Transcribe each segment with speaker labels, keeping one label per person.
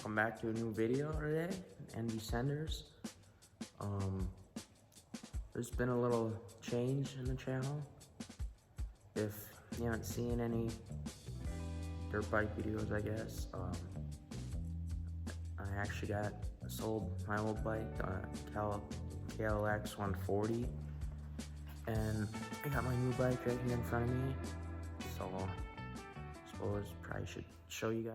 Speaker 1: Welcome back to a new video today, NB Senders. There's been a little change in the channel. If you haven't seen any dirt bike videos, I guess, I actually sold my old bike, KLX 140, and I got my new bike right here in front of me, so I suppose probably should show you guys.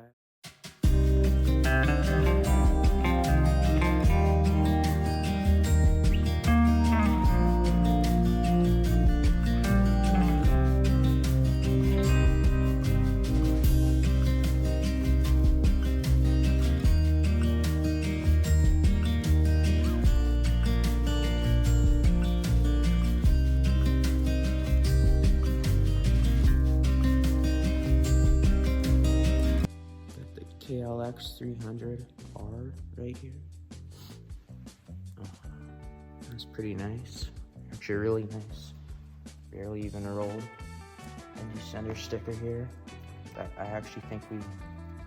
Speaker 1: KLX 300R right here. That's pretty nice. Actually, really nice. Barely even rolled. And the center sticker here that I actually think we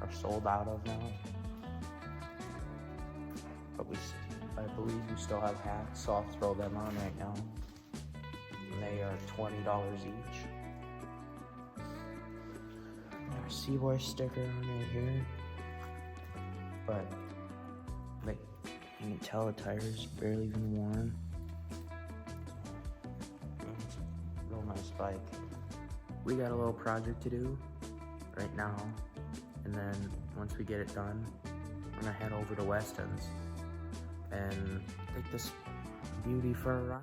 Speaker 1: are sold out of now. But I believe we still have hats, so I'll throw them on right now. And they are $20 each. Our Seaboy sticker on right here. But like you can tell the tires barely even worn. It's a real nice bike. We got a little project to do right now, and then once we get it done, we're gonna head over to Weston's and take this beauty for a ride.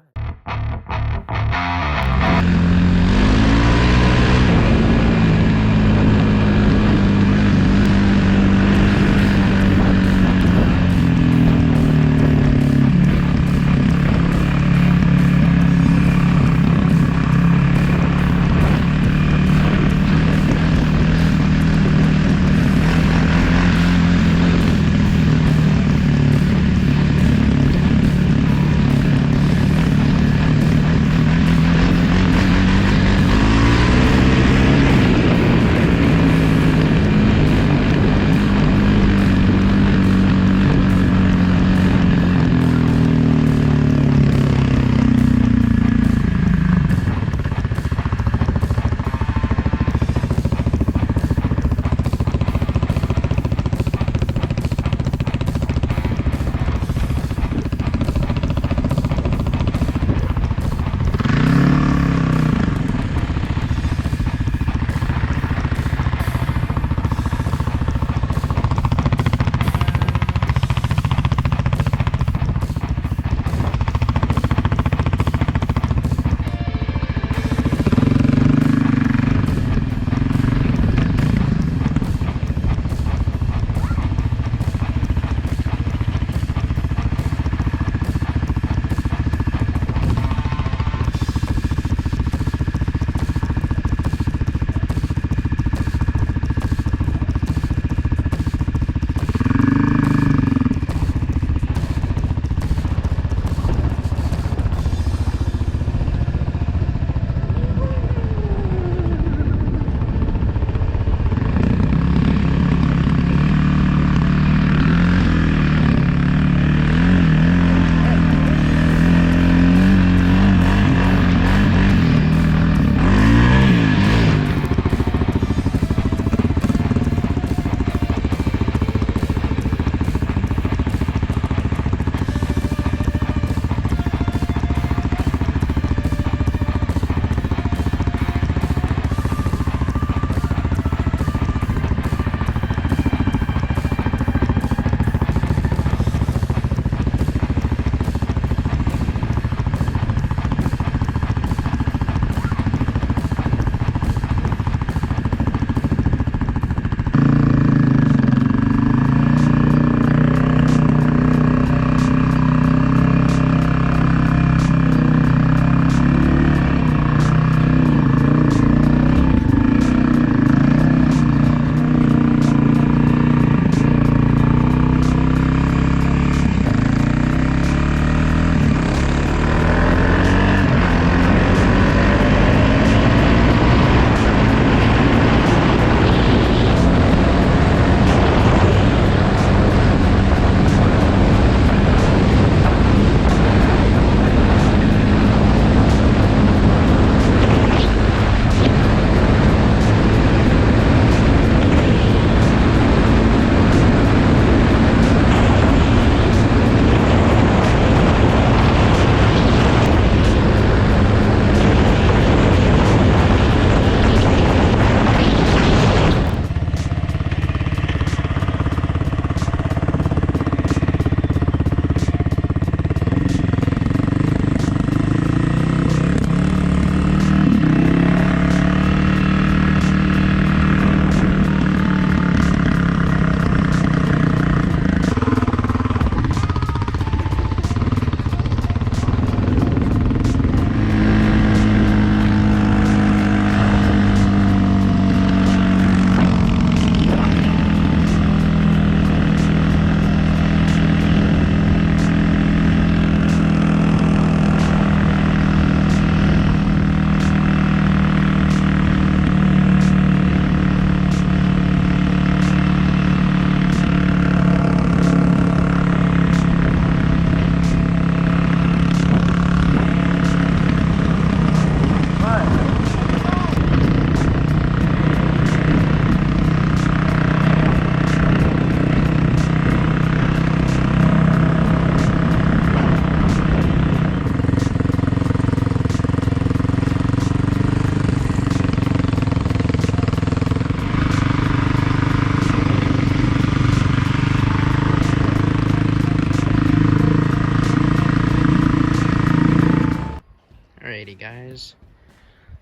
Speaker 1: Alrighty guys,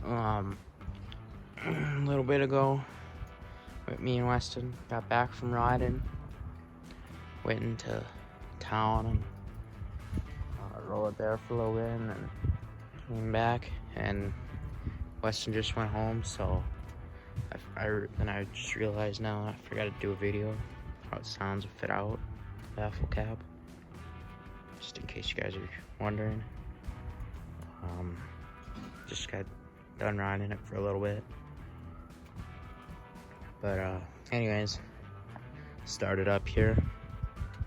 Speaker 1: a little bit ago, me and Weston got back from riding, went into town and rolled there for a little bit and then came back, and Weston just went home, so I just realized now I forgot to do a video how it sounds to fit out Baffle cab, just in case you guys are wondering. Just got done riding it for a little bit, but anyways, started up here.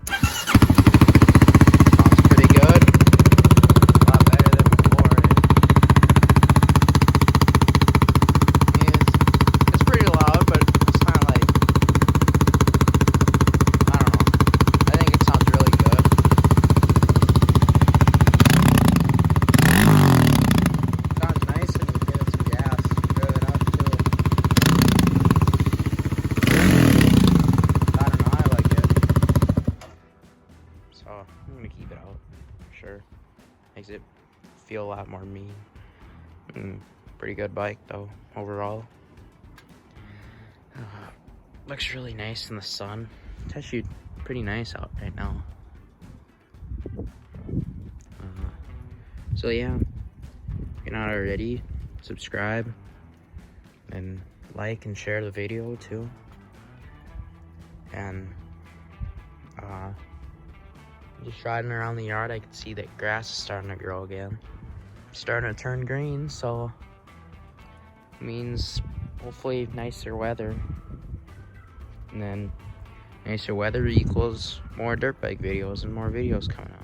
Speaker 1: Sounds pretty good, a lot better than before. I mean, it's pretty loud, but it's not like, I don't know, I think it sounds really good. Sounds nice when you give it some gas, rev it up too. I don't know, I like it. So I'm gonna keep it out, for sure. Makes it feel a lot more mean. Pretty good bike though, overall. Looks really nice in the sun. It's actually pretty nice out right now. So yeah, if you're not already, subscribe and like and share the video too. And just riding around the yard, I can see that grass is starting to grow again. It's starting to turn green, so it means hopefully nicer weather. And then nicer weather equals more dirt bike videos and more videos coming out.